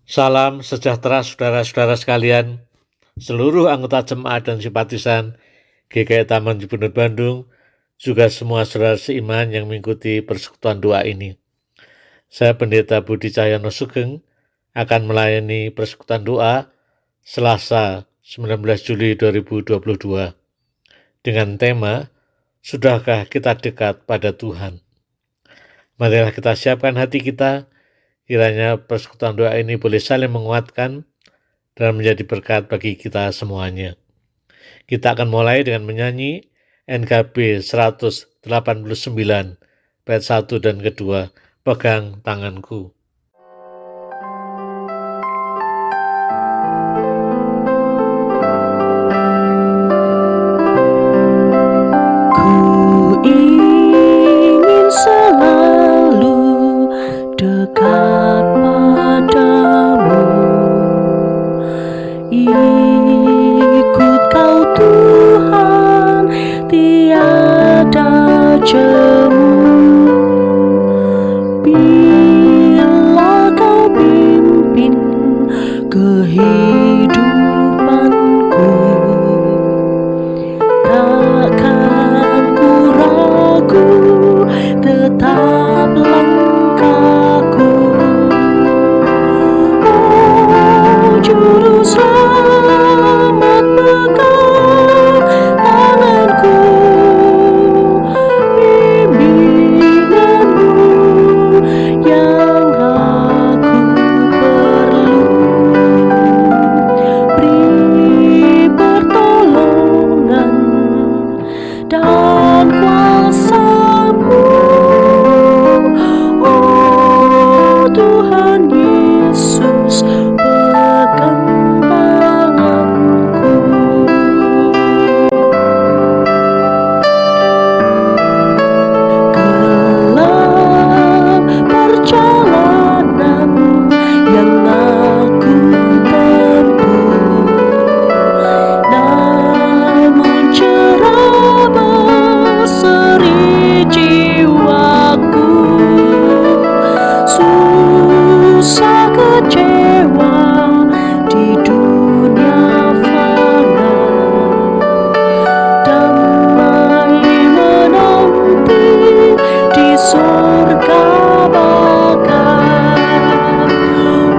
Salam sejahtera saudara-saudara sekalian, seluruh anggota jemaat dan simpatisan GKI Taman Cibunut Bandung, juga semua saudara seiman yang mengikuti persekutuan doa ini. Saya Pendeta Budi Cahyono Sugeng akan melayani persekutuan doa Selasa 19 Juli 2022 dengan tema Sudahkah kita dekat pada Tuhan? Marilah kita siapkan hati kita, kiranya persekutuan doa ini boleh saling menguatkan dan menjadi berkat bagi kita semuanya. Kita akan mulai dengan menyanyi NKB 189 bait 1 dan kedua, Pegang Tanganku. Ku ingin selalu dekat padamu, ikut Kau Tuhan, tiada jemu. Bila Kau pimpin kehidupanku, takkan ku ragu, tetap langkahku. Oh Juru Selamat, pegang tanganku, bimbinganmu yang aku perlu. Beri pertolongan dan kuasa-Mu, oh Tuhan Yesus, pegang tanganku. Gelap perjalanan yang aku tempuh, namun cerah berseri jiwaku. Susah kecewa di dunia fana, damai menanti di surga bakal.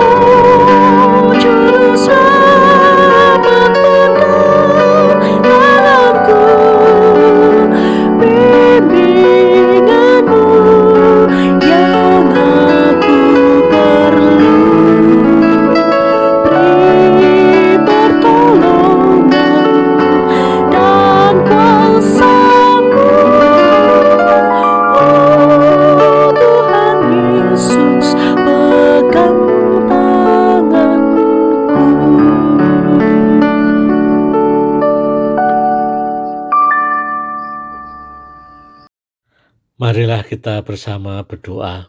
Oh Juru Selamat, pegang tanganku, bimbinganmu yang aku perlu. Beri pertolongan dan kuasa-Mu, oh Tuhan Yesus, pegang tanganku. Marilah kita bersama berdoa.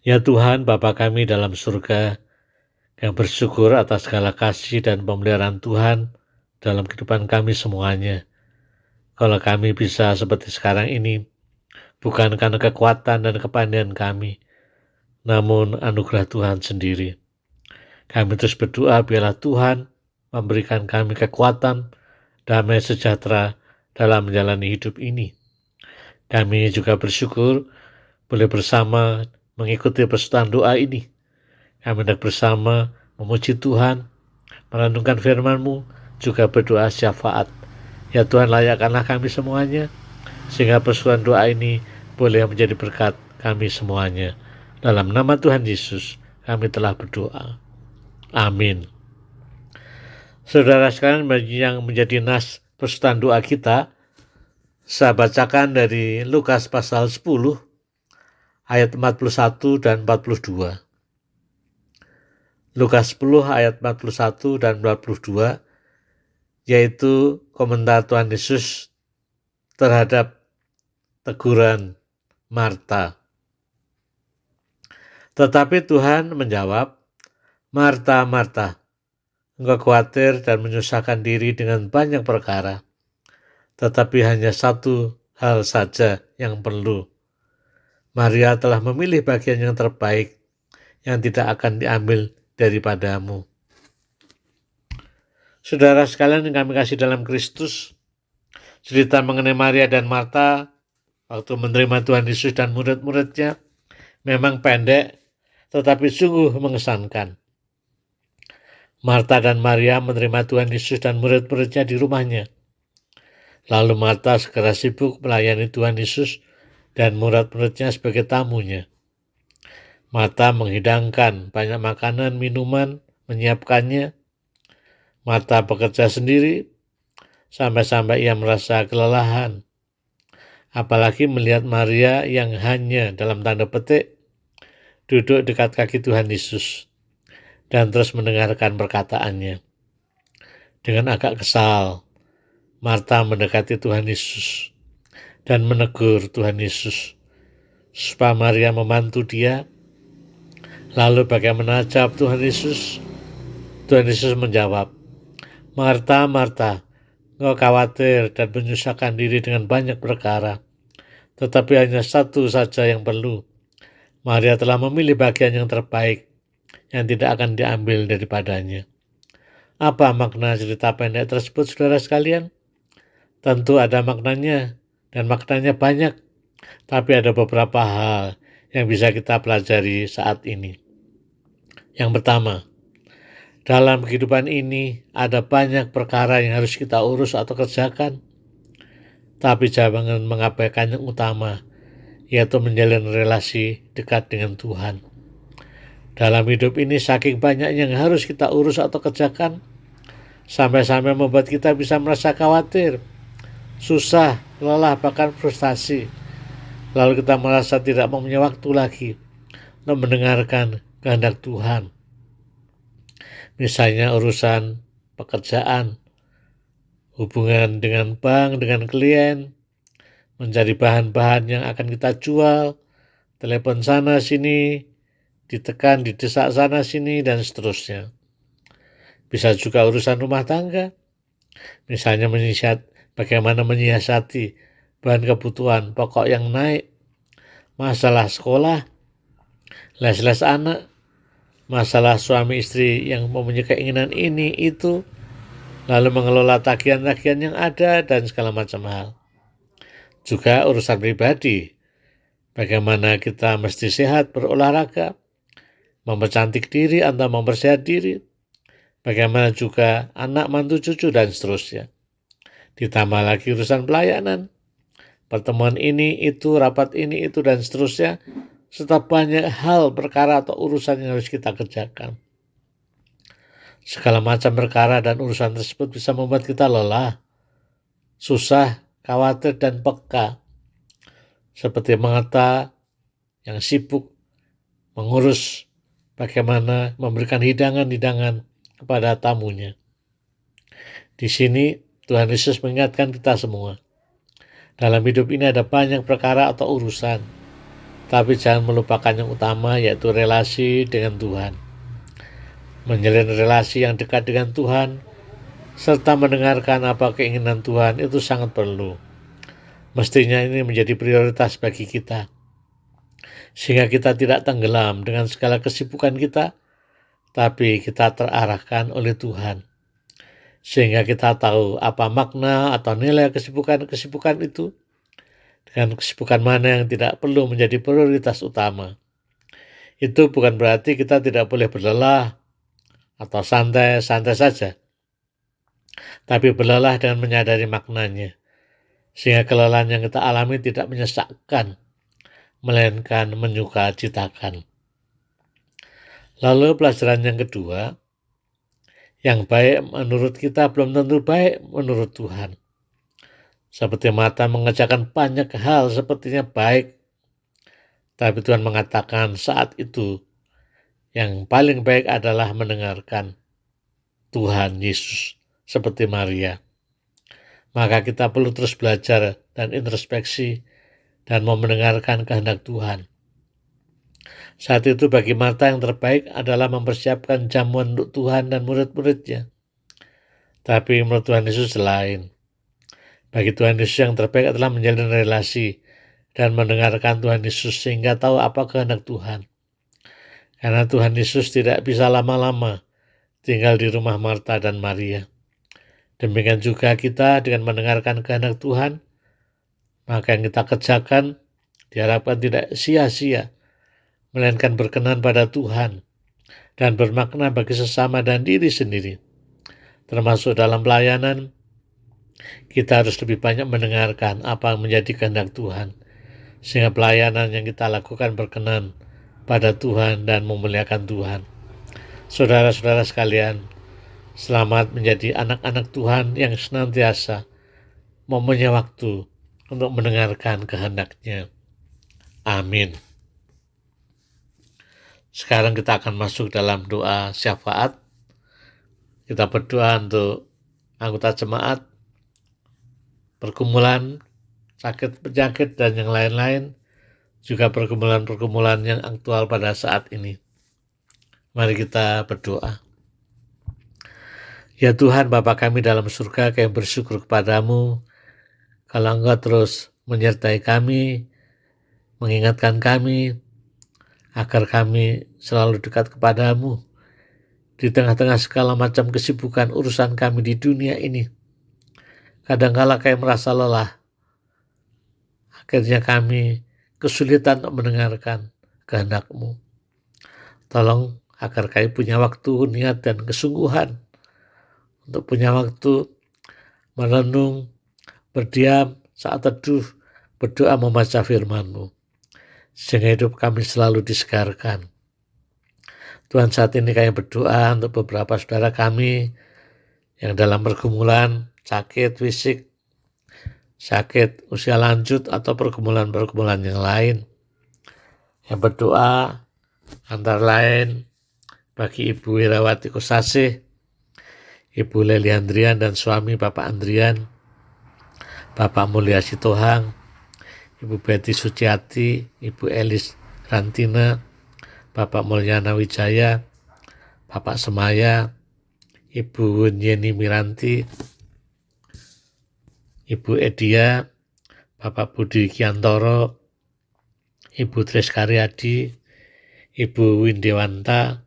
Ya Tuhan, Bapa kami dalam surga, yang bersyukur atas segala kasih dan pemeliharaan Tuhan dalam kehidupan kami semuanya. Kalau kami bisa seperti sekarang ini, bukan karena kekuatan dan kepandaian kami, namun anugerah Tuhan sendiri. Kami terus berdoa biarlah Tuhan memberikan kami kekuatan, damai sejahtera dalam menjalani hidup ini. Kami juga bersyukur boleh bersama mengikuti persekutuan doa ini. Kami hendak bersama memuji Tuhan, merenungkan firman-Mu, juga berdoa syafaat. Ya Tuhan, layakkanlah kami semuanya, sehingga persekutuan doa ini boleh menjadi berkat kami semuanya. Dalam nama Tuhan Yesus, kami telah berdoa. Amin. Saudara sekalian, yang menjadi nas persekutuan doa kita, saya bacakan dari Lukas pasal 10, ayat 41 dan 42. Lukas 10 ayat 41 dan 42, yaitu komentar Tuhan Yesus terhadap teguran Marta. Tetapi Tuhan menjawab, Marta, Marta, engkau khawatir dan menyusahkan diri dengan banyak perkara. Tetapi hanya satu hal saja yang perlu. Maria telah memilih bagian yang terbaik, yang tidak akan diambil daripadamu. Saudara sekalian yang kami kasih dalam Kristus, cerita mengenai Maria dan Marta waktu menerima Tuhan Yesus dan murid-muridnya memang pendek, tetapi sungguh mengesankan. Marta dan Maria menerima Tuhan Yesus dan murid-muridnya di rumahnya. Lalu Marta segera sibuk melayani Tuhan Yesus dan murid-muridnya sebagai tamunya. Marta menghidangkan banyak makanan, minuman, menyiapkannya. Marta bekerja sendiri, sampai-sampai ia merasa kelelahan. Apalagi melihat Maria yang hanya dalam tanda petik duduk dekat kaki Tuhan Yesus dan terus mendengarkan perkataannya. Dengan agak kesal, Marta mendekati Tuhan Yesus dan menegur Tuhan Yesus supaya Maria membantu dia. Lalu bagaimana jawab Tuhan Yesus? Tuhan Yesus menjawab, Marta, Marta, engkau khawatir dan menyusahkan diri dengan banyak perkara, tetapi hanya satu saja yang perlu. Maria telah memilih bagian yang terbaik, yang tidak akan diambil daripadanya. Apa makna cerita pendek tersebut, saudara sekalian? Tentu ada maknanya, dan maknanya banyak, tapi ada beberapa hal yang bisa kita pelajari saat ini. Yang pertama, dalam kehidupan ini ada banyak perkara yang harus kita urus atau kerjakan, tapi jangan mengabaikan yang utama, yaitu menjalin relasi dekat dengan Tuhan. Dalam hidup ini saking banyak yang harus kita urus atau kerjakan, sampai-sampai membuat kita bisa merasa khawatir, susah, lelah, bahkan frustasi. Lalu kita merasa tidak mempunyai waktu lagi untuk mendengarkan kehendak Tuhan. Misalnya urusan pekerjaan, hubungan dengan bank, dengan klien, mencari bahan-bahan yang akan kita jual, telepon sana sini, ditekan, didesak sana sini, dan seterusnya. Bisa juga urusan rumah tangga, misalnya bagaimana menyiasati bahan kebutuhan pokok yang naik, masalah sekolah, les-les anak, masalah suami istri yang mempunyai keinginan ini, itu, lalu mengelola tagihan-tagihan yang ada, dan segala macam hal. Juga urusan pribadi, bagaimana kita mesti sehat, berolahraga, mempercantik diri atau mempersehat diri, bagaimana juga anak, mantu, cucu, dan seterusnya. Ditambah lagi urusan pelayanan, pertemuan ini, itu, rapat ini, itu, dan seterusnya, serta banyak hal, perkara atau urusan yang harus kita kerjakan. Segala macam perkara dan urusan tersebut bisa membuat kita lelah, susah, khawatir, dan peka. Seperti Marta yang sibuk mengurus bagaimana memberikan hidangan-hidangan kepada tamunya. Di sini Tuhan Yesus mengingatkan kita semua. Dalam hidup ini ada banyak perkara atau urusan, tapi jangan melupakan yang utama, yaitu relasi dengan Tuhan. Menjalin relasi yang dekat dengan Tuhan, serta mendengarkan apa keinginan Tuhan itu sangat perlu. Mestinya ini menjadi prioritas bagi kita, sehingga kita tidak tenggelam dengan segala kesibukan kita, tapi kita terarahkan oleh Tuhan. Sehingga kita tahu apa makna atau nilai kesibukan-kesibukan itu, dengan kesibukan mana yang tidak perlu menjadi prioritas utama. Itu bukan berarti kita tidak boleh berlelah atau santai-santai saja, tapi berlelah dengan menyadari maknanya, sehingga kelelahan yang kita alami tidak menyesakkan, melainkan menyukacitakan. Lalu pelajaran yang kedua, yang baik menurut kita belum tentu baik menurut Tuhan. Seperti Marta mengerjakan banyak hal sepertinya baik, tapi Tuhan mengatakan saat itu yang paling baik adalah mendengarkan Tuhan Yesus seperti Maria. Maka kita perlu terus belajar dan introspeksi dan mau mendengarkan kehendak Tuhan. Saat itu bagi Marta yang terbaik adalah mempersiapkan jamuan untuk Tuhan dan murid-muridnya. Tapi menurut Tuhan Yesus lain. Bagi Tuhan Yesus yang terbaik adalah menjalin relasi dan mendengarkan Tuhan Yesus sehingga tahu apa kehendak Tuhan. Karena Tuhan Yesus tidak bisa lama-lama tinggal di rumah Marta dan Maria. Demikian juga kita dengan mendengarkan kehendak Tuhan, maka yang kita kerjakan diharapkan tidak sia-sia, melainkan berkenan pada Tuhan dan bermakna bagi sesama dan diri sendiri. Termasuk dalam pelayanan, kita harus lebih banyak mendengarkan apa yang menjadi kehendak Tuhan, sehingga pelayanan yang kita lakukan berkenan pada Tuhan dan memuliakan Tuhan. Saudara-saudara sekalian, selamat menjadi anak-anak Tuhan yang senantiasa mempunyai waktu untuk mendengarkan kehendak-Nya. Amin. Sekarang kita akan masuk dalam doa syafaat. Kita berdoa untuk anggota jemaat, pergumulan, sakit, penyakit, dan yang lain-lain, juga pergumulan-pergumulan yang aktual pada saat ini. Mari kita berdoa. Ya Tuhan, Bapa kami dalam surga, kami bersyukur kepadamu kalau Engkau terus menyertai kami, mengingatkan kami, agar kami selalu dekat kepadamu di tengah-tengah segala macam kesibukan urusan kami di dunia ini. Kadangkala kami merasa lelah, akhirnya kami kesulitan untuk mendengarkan kehendak-Mu. Tolong agar kami punya waktu, niat, dan kesungguhan untuk punya waktu merenung, berdiam, saat teduh, berdoa membaca firman-Mu, sehingga hidup kami selalu disegarkan. Tuhan, saat ini kami berdoa untuk beberapa saudara kami yang dalam pergumulan, sakit fisik, sakit usia lanjut, atau pergumulan-pergumulan yang lain. Yang berdoa antara lain bagi Ibu Wirawati Kosasih, Ibu Leli Andrian dan suami Bapak Andrian, Bapak Mulya Sitohang, Ibu Betty Suciati, Ibu Elis Rantina, Bapak Mulyana Wijaya, Bapak Semaya, Ibu Yeni Miranti, Ibu Edia, Bapak Budi Kiantoro, Ibu Tris Karyadi, Ibu Windewanta,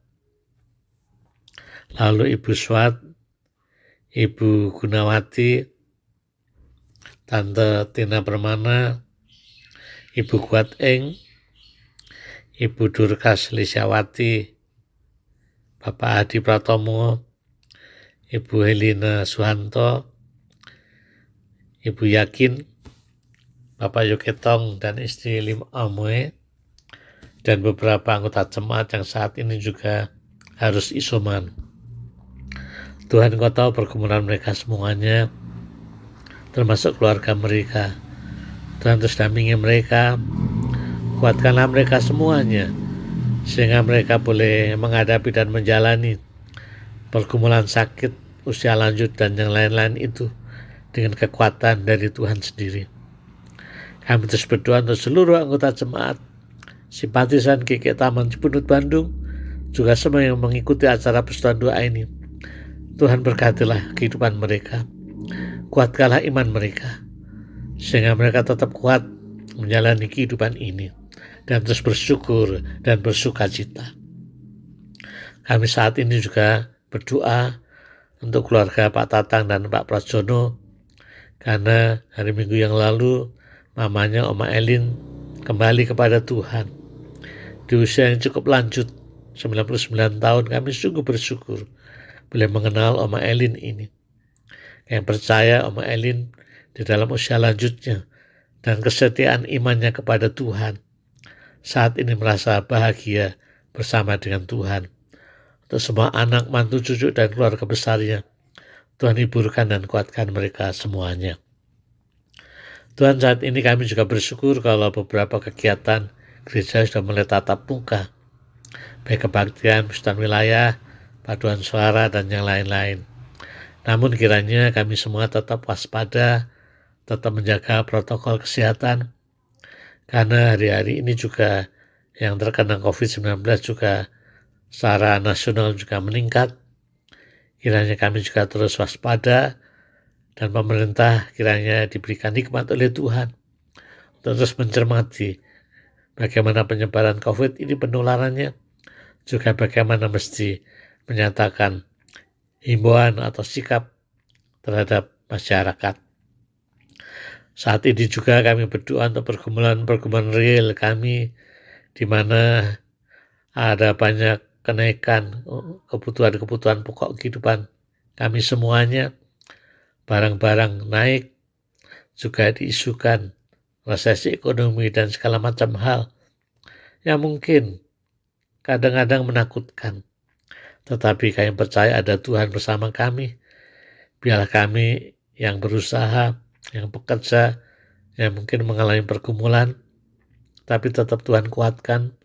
lalu Ibu Swat, Ibu Gunawati, Tante Tina Permana, Ibu Kuat Eng, Ibu Durkas Lisyawati, Bapak Adi Pratomo, Ibu Helena Suhanto, Ibu Yakin, Bapak Yuketong dan istri Lim Amoe, dan beberapa anggota jemaat yang saat ini juga harus isoman. Tuhan, Engkau tahu pergumulan mereka semuanya, termasuk keluarga mereka. Tuhan, terus dampingi mereka, kuatkanlah mereka semuanya, sehingga mereka boleh menghadapi dan menjalani pergumulan sakit, usia lanjut, dan yang lain-lain itu dengan kekuatan dari Tuhan sendiri. Kami terus berdoa untuk seluruh anggota jemaat, simpatisan GKI Taman Cipunut Bandung, juga semua yang mengikuti acara persekutuan doa ini. Tuhan, berkatilah kehidupan mereka, kuatkanlah iman mereka, sehingga mereka tetap kuat menjalani kehidupan ini dan terus bersyukur dan bersukacita. Kami saat ini juga berdoa untuk keluarga Pak Tatang dan Pak Prajono, karena hari Minggu yang lalu mamanya Oma Elin kembali kepada Tuhan di usia yang cukup lanjut, 99 tahun. Kami sungguh bersyukur boleh mengenal Oma Elin ini. Yang percaya Oma Elin di dalam usia lanjutnya dan kesetiaan imannya kepada Tuhan, saat ini merasa bahagia bersama dengan Tuhan. Untuk semua anak, mantu, cucu, dan keluarga besarnya, Tuhan hiburkan dan kuatkan mereka semuanya. Tuhan, saat ini kami juga bersyukur kalau beberapa kegiatan gereja sudah mulai tatap muka, baik kebaktian, persekutuan wilayah, paduan suara, dan yang lain-lain. Namun kiranya kami semua tetap waspada, tetap menjaga protokol kesehatan, karena hari-hari ini juga yang terkena COVID-19 juga secara nasional juga meningkat. Kiranya kami juga terus waspada, dan pemerintah kiranya diberikan hikmat oleh Tuhan untuk terus mencermati bagaimana penyebaran COVID ini penularannya, juga bagaimana mesti menyatakan himbauan atau sikap terhadap masyarakat. Saat ini juga kami berdoa untuk pergumulan-pergumulan real kami, di mana ada banyak kenaikan kebutuhan-kebutuhan pokok kehidupan kami semuanya. Barang-barang naik, juga diisukan resesi ekonomi dan segala macam hal yang mungkin kadang-kadang menakutkan. Tetapi kami percaya ada Tuhan bersama kami. Biarlah kami yang berusaha, yang bekerja, yang mungkin mengalami pergumulan, tapi tetap Tuhan kuatkan,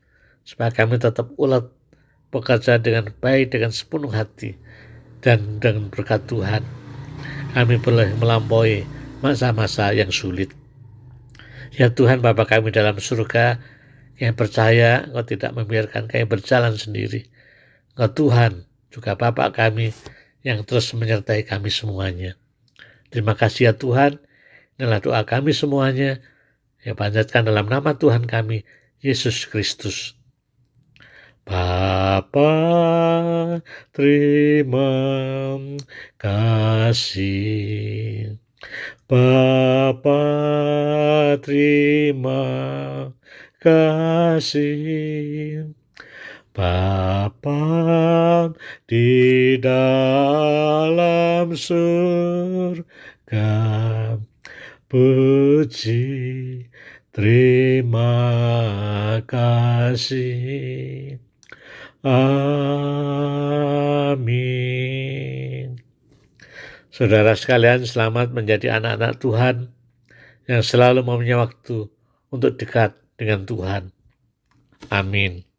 supaya kami tetap ulet bekerja dengan baik, dengan sepenuh hati, dan dengan berkat Tuhan kami boleh melampaui masa-masa yang sulit. Ya Tuhan Bapa kami dalam surga, kami percaya Engkau tidak membiarkan kami berjalan sendiri. Engkau Tuhan juga Bapa kami yang terus menyertai kami semuanya. Terima kasih ya Tuhan. Inilah doa kami semuanya yang panjatkan dalam nama Tuhan kami, Yesus Kristus. Bapa, terima kasih. Bapa, terima kasih. Bapa di dalam surga, puji, terima kasih. Amin. Saudara sekalian, selamat menjadi anak-anak Tuhan yang selalu mempunyai waktu untuk dekat dengan Tuhan. Amin.